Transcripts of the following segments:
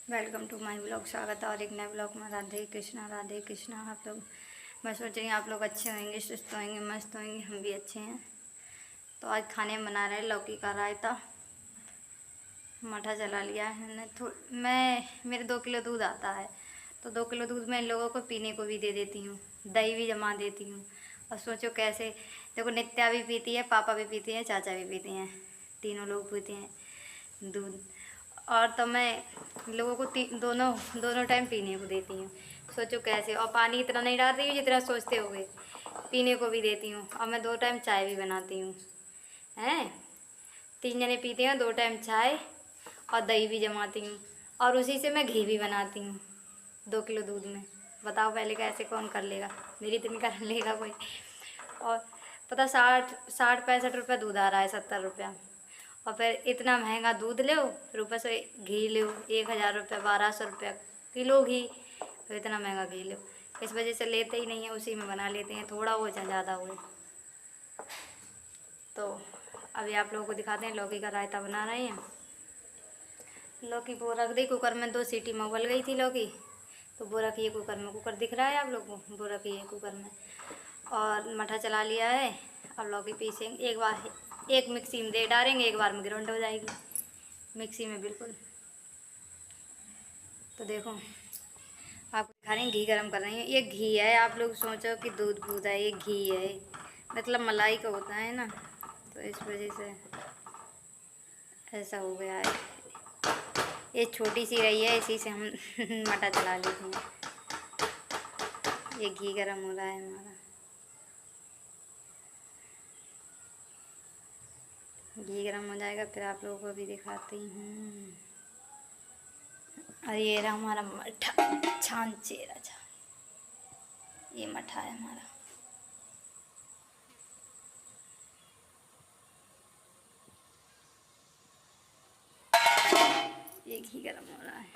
Welcome to my blog. स्वागत है और एक नए ब्लॉग में। राधे कृष्णा राधे कृष्णा। आप लोग, मैं सोच रही हूँ आप लोग अच्छे होंगे, सुस्त होंगे, मस्त होंगे। हम भी अच्छे हैं। तो आज खाने में बना रहे हैं लौकी का रायता। मठा जला लिया है मेरे 2 किलो दूध आता है, तो 2 किलो दूध मैं इन लोगों को पीने को भी दे देती हूँ, दही भी जमा देती हूँ। और सोचो कैसे, देखो नित्या भी पीती है, पापा भी पीते हैं, चाचा भी पीते हैं, तीनों लोग पीते हैं दूध। और तो मैं लोगों को दोनों दोनों टाइम पीने को देती हूँ। सोचो कैसे। और पानी इतना नहीं डालती हूँ जितना सोचते होगे, पीने को भी देती हूँ। और मैं 2 टाइम चाय भी बनाती हूँ। हैं, 3 जने पीते हैं, 2 टाइम चाय और दही भी जमाती हूँ। और उसी से मैं घी भी बनाती हूँ 2 किलो दूध में। बताओ पहले कैसे कौन कर लेगा, मेरी इतनी कर लेगा कोई। और पता 60-65 रुपये दूध आ रहा है, 70 रुपया। और फिर इतना महंगा दूध लो, फिर ऊपर से घी लो 1000 रुपये, 1200 रुपया किलो घी। तो इतना महंगा घी लो, इस वजह से लेते ही नहीं है, उसी में बना लेते हैं, थोड़ा हो चाहे ज़्यादा हो। तो अभी आप लोगों को दिखाते हैं लौकी का रायता बना रहे हैं। लौकी वो रख दी कुकर में, 2 सीटी में उबल गई थी लौकी, तो वो रखी है कुकर में। कुकर दिख रहा है आप लोग को, वो रखी है कुकर में। और मठा चला लिया है। और लौकी पीसेंगे एक बार, एक मिक्सी में दे डालेंगे, एक बार में ग्राइंड हो जाएगी मिक्सी में बिल्कुल। तो देखो आप दिखा रहे हैं घी गरम कर रही हैं। ये घी है, आप लोग सोचो कि दूध दूध है, ये घी है, मतलब मलाई का होता है ना, तो इस वजह से ऐसा हो गया है। ये छोटी सी रही है, इसी से हम मटा चला लेते हैं। ये घी गरम हो रहा है हमारा। घी गरम हो जाएगा फिर आप लोगों को भी दिखाती हूँ। और ये रहा हमारा मठा, छान चेरा छान, ये मठा है हमारा। ये घी गरम हो रहा है।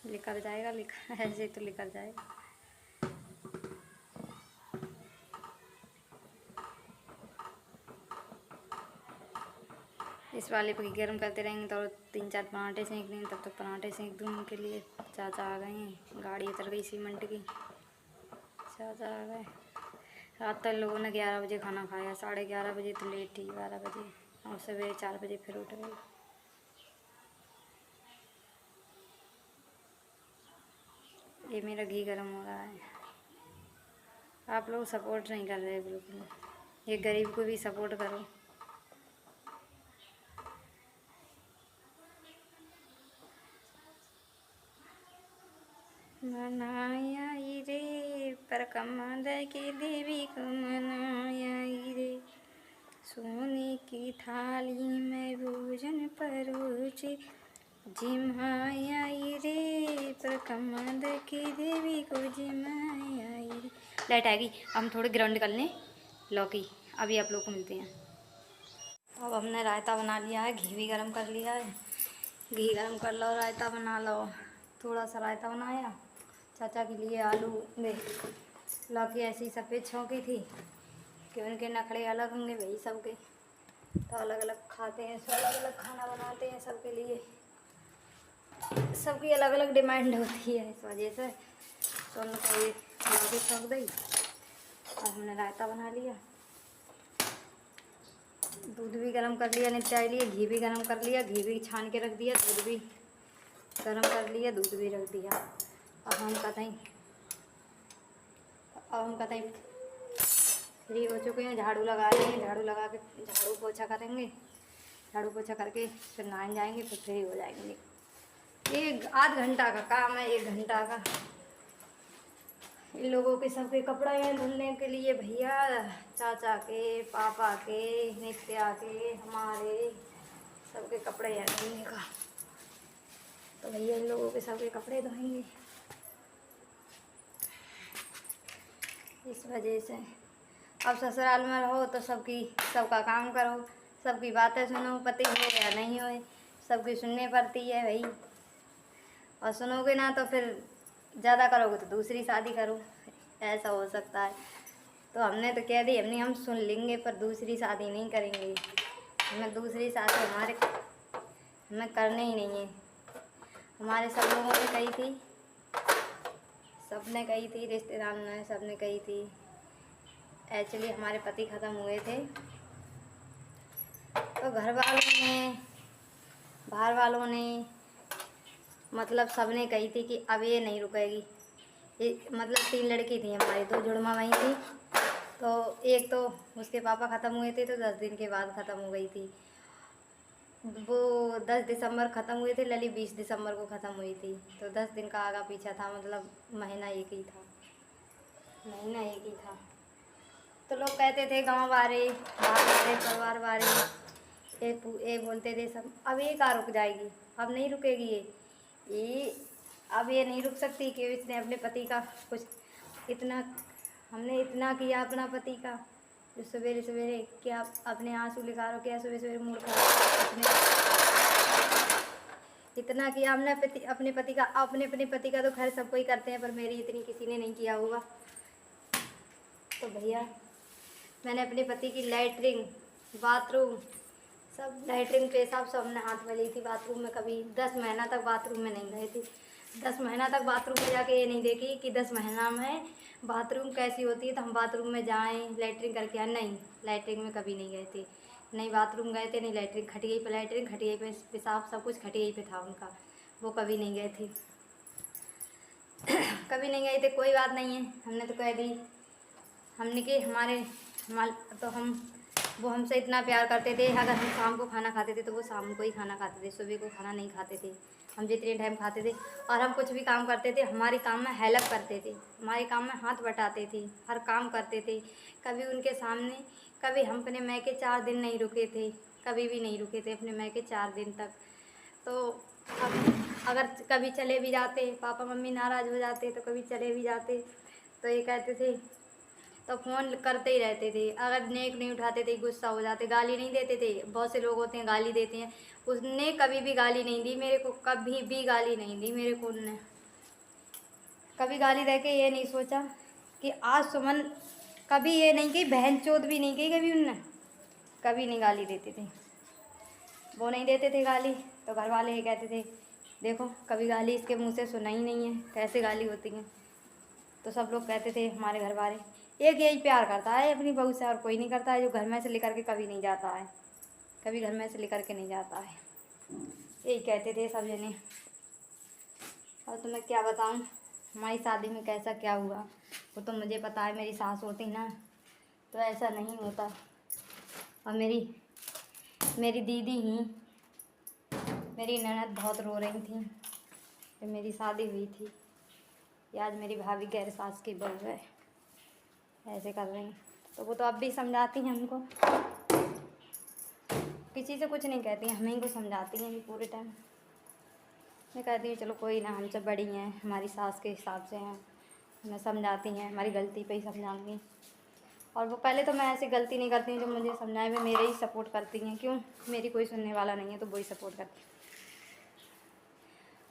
निकल जाएगा, ऐसे तो निकल जाएगा। इस वाले को घी गरम करते रहेंगे तो 3-4 पराठे सेंक देंगे। तब तक पराठे सेंक दूँ उनके लिए। चाचा आ गए हैं, गाड़ी उतर गई सीमेंट की, चाचा आ गए। रात तक लोगों ने 11 बजे खाना खाया, 11:30 बजे तो लेट थी, 12 बजे। और सवेरे 4 बजे फिर उठ गए। ये मेरा घी गरम हो रहा है। आप लोग सपोर्ट नहीं कर रहे बिल्कुल। ये गरीब को भी सपोर्ट करो। मनाया रे पर कमल की देवी को मनाया रे, सोने की थाली में भोजन परोसे, जिमाया रे पर कमल की देवी को जिमाया रे। लाइट आएगी, हम थोड़े ग्राउंड कर लें लौकी, अभी आप लोग को मिलते हैं। अब हमने रायता बना लिया है, घी भी गरम कर लिया है। घी गरम कर लो, रायता बना लो। थोड़ा सा रायता बनाया चाचा के लिए। आलू में लौकी ऐसी सफ़ेद छौंकी थी कि उनके नखरे अलग होंगे भाई सबके, तो अलग अलग खाते हैं, सब अलग अलग खाना बनाते हैं सबके लिए। सबकी अलग अलग डिमांड होती है, इस वजह से तो उनको ये लौकी छौंक दी और हमने रायता बना लिया। दूध भी गरम कर लिया नित्या के लिए, घी भी गरम कर लिया, घी भी छान के रख दिया, दूध भी गरम कर लिया, दूध भी रख दिया। अब हम कतई फ्री हो चुके हैं। झाड़ू लगा रहे हैं, झाड़ू लगा के झाड़ू पोछा करेंगे, झाड़ू पोछा करके फिर नहाने जाएंगे, फिर फ्री हो जाएंगे। ये आध घंटा का काम है, 1 घंटा का। इन लोगों के सबके कपड़े हैं धुलने के लिए भैया, चाचा के, पापा के, नित्या के, हमारे सबके कपड़े हैं धुलने का। तो भैया इन लोगों के सबके कपड़े धोएंगे, इस वजह से। अब ससुराल में रहो तो सबका काम करो, सबकी बातें सुनो, पति हो या नहीं हो, सबकी सुननी पड़ती है भाई। और सुनोगे ना तो फिर ज़्यादा करोगे तो दूसरी शादी करो, ऐसा हो सकता है। तो हमने तो कह दी, हम सुन लेंगे पर दूसरी शादी नहीं करेंगे। हमें दूसरी शादी हमें करने ही नहीं है। हमारे सब लोगों ने कही थी, सबने कही थी, रिश्तेदार ने सबने कही थी। एक्चुअली हमारे पति ख़त्म हुए थे तो घर वालों ने, बाहर वालों ने, मतलब सबने कही थी कि अब ये नहीं रुकेगी। ये मतलब 3 लड़की थी हमारी, 2 जुड़वा वहीं थी। तो एक तो उसके पापा ख़त्म हुए थे तो 10 दिन के बाद ख़त्म हो गई थी। वो 10 दिसंबर ख़त्म हुए थे, लली 20 दिसंबर को ख़त्म हुई थी। तो 10 दिन का आगा पीछा था, मतलब महीना एक ही था, महीना एक ही था। तो लोग कहते थे गांव वाले, बाहर वाले, परिवार वाले, ये बोलते थे सब, अब ये कहाँ रुक जाएगी, अब नहीं रुकेगी ये अब ये नहीं रुक सकती कि इसने अपने पति का कुछ इतना, हमने इतना किया अपना पति का, जो सवेरे सवेरे क्या अपने आंसू निकालो, क्या सवेरे सवेरे मूड खराब, इतना किया हमने अपने पति का। अपने पति का तो खैर सब कोई करते हैं, पर मेरी इतनी किसी ने नहीं किया होगा। तो भैया मैंने अपने पति की लैट्रिन, बाथरूम, सब लैट्रिन पेशाब सब हमने हाथ में ली थी। बाथरूम में कभी 10 महीना तक बाथरूम में नहीं गए थे। 10 महीना तक बाथरूम में जाके ये नहीं देखी कि 10 महीना में बाथरूम कैसी होती है, तो हम बाथरूम में जाएं लैट्रिन करके आए, नहीं, लैट्रिन में कभी नहीं गए थे, नहीं बाथरूम गए थे, नहीं लैट्रिन। खटिया पे लैट्रिन, खटिया पे पेशाब, सब कुछ खटिया पे था उनका, वो कभी नहीं गए थे। कभी नहीं गए थे, कोई बात नहीं है, हमने तो कह दी, हमने कि तो वो हमसे इतना प्यार करते थे। अगर हम शाम को खाना खाते थे तो वो शाम को ही खाना खाते थे, सुबह को खाना नहीं खाते थे। हम जितने टाइम खाते थे, और हम कुछ भी काम करते थे हमारे काम में हेल्प करते थे, हमारे काम में हाथ बटाते थे, हर काम करते थे। कभी उनके सामने, कभी हम अपने मैके 4 दिन नहीं रुके थे, कभी भी नहीं रुके थे अपने मैके 4 दिन तक। तो अगर कभी चले भी जाते, पापा मम्मी नाराज़ हो जाते तो कभी चले भी जाते, तो ये कहते थे, तो फ़ोन करते ही रहते थे। अगर नेक नहीं उठाते थे गुस्सा हो जाते, गाली नहीं देते थे। बहुत से लोग होते हैं गाली देते हैं, उसने कभी भी गाली नहीं दी मेरे को, कभी भी गाली नहीं दी मेरे को। उनने कभी गाली दे के ये नहीं सोचा कि आज सुमन, कभी ये नहीं कि बहन चोद भी नहीं की कभी उनने, कभी नहीं गाली देते थे। वो नहीं देते थे गाली, तो घर वाले ये कहते थे, देखो कभी गाली इसके मुँह से सुना ही नहीं है, कैसे गाली होती हैं। तो सब लोग कहते थे हमारे घर वाले, एक यही प्यार करता है अपनी बहू से, और कोई नहीं करता है, जो घर में से लेकर के कभी नहीं जाता है, कभी घर में से लेकर के नहीं जाता है, यही कहते थे सब जने। और तुम्हें क्या बताऊं हमारी शादी में कैसा क्या हुआ, वो तो मुझे पता है। मेरी सास होती ना तो ऐसा नहीं होता। और मेरी दीदी ही, मेरी ननद बहुत रो रही थी जब मेरी शादी हुई थी, आज मेरी भाभी गैर सास की बहू है, ऐसे कर रही। तो वो तो अब भी समझाती हैं हमको, किसी से कुछ नहीं कहती हैं, हमें ही को समझाती हैं भी पूरे टाइम। मैं कहती हूँ चलो कोई ना, हमसे बड़ी हैं, हमारी सास के हिसाब से हैं, हमें समझाती हैं, हमारी गलती पे ही समझाऊँगी। और वो पहले तो मैं ऐसी गलती नहीं करती हूँ, जो मुझे समझाए में मेरे ही सपोर्ट करती हैं। क्यों, मेरी कोई सुनने वाला नहीं है तो वही सपोर्ट करती।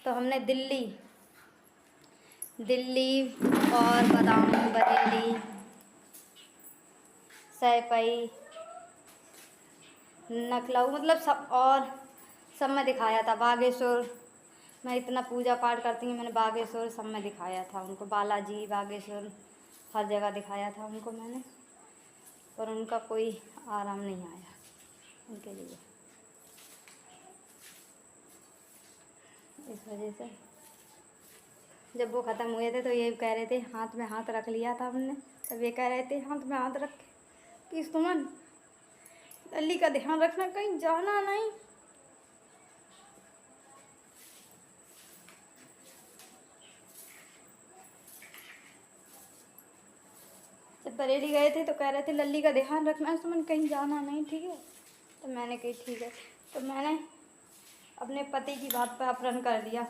तो हमने दिल्ली और बादाम, बरेली, सैपई, नखलऊ, मतलब सब में दिखाया था। बागेश्वर, मैं इतना पूजा पाठ करती हूँ, मैंने बागेश्वर सब में दिखाया था उनको, बालाजी, बागेश्वर, हर जगह दिखाया था उनको मैंने, पर उनका कोई आराम नहीं आया उनके लिए। इस वजह से जब वो ख़त्म हुए थे तो ये कह रहे थे, हाथ में हाथ रख लिया था हमने, तब ये कह रहे थे हाथ में हाथ रख कि सुमन लल्ली का ध्यान रखना, कहीं जाना नहीं। जब बरेली गए थे तो कह रहे थे लल्ली का ध्यान रखना सुमन, कहीं जाना नहीं, ठीक है। तो मैंने कही ठीक है। तो मैंने अपने पति की बात पर अपहरण कर दिया।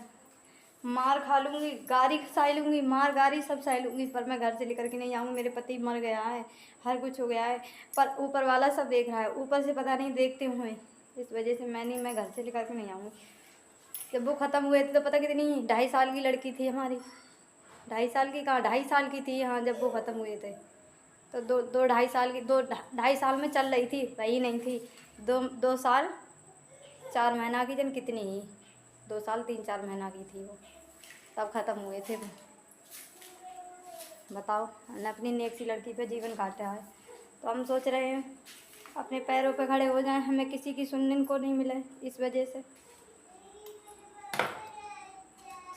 मार खा लूँगी, गाड़ी सह लूँगी, मार गाड़ी सब सह लूँगी, पर मैं घर से लेकर के नहीं आऊँगी। मेरे पति मर गया है, हर कुछ हो गया है, पर ऊपर वाला सब देख रहा है, ऊपर से पता नहीं देखते हुए, इस वजह से मैं घर से लेकर के नहीं आऊँगी। जब वो ख़त्म हुए थे तो पता कितनी 2.5 साल की लड़की थी हमारी, 2.5 साल की, कहाँ 2.5 साल की थी हाँ, जब वो ख़त्म हुए थे। तो दो ढाई साल की, 2-2.5 साल में चल रही थी, वही नहीं थी। 2 साल 4 महीना की, जन कितनी ही 2 साल 3-4 महीना की थी वो, तब ख़त्म हुए थे वो। बताओ, हमने अपनी नेक सी लड़की पे जीवन काटा है। तो हम सोच रहे हैं अपने पैरों पे खड़े हो जाएं, हमें किसी की सुनने को नहीं मिले इस वजह से।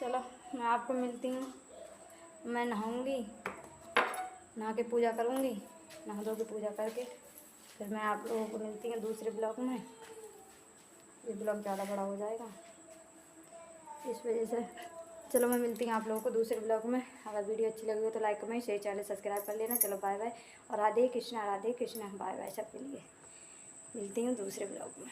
चलो मैं आपको मिलती हूँ, मैं नहाऊँगी, नहा के पूजा करूँगी, नहा धो के पूजा करके फिर मैं आप लोगों को मिलती हूँ दूसरे ब्लॉग में। ये ब्लॉग ज़्यादा बड़ा हो जाएगा इस वजह से। चलो मैं मिलती हूँ आप लोगों को दूसरे ब्लॉग में। अगर वीडियो अच्छी लगी हो तो like comment share, channel subscribe कर लेना। चलो बाय बाय, और राधे कृष्णा बाय बाय सबके लिए। मिलती हूँ दूसरे ब्लॉग में।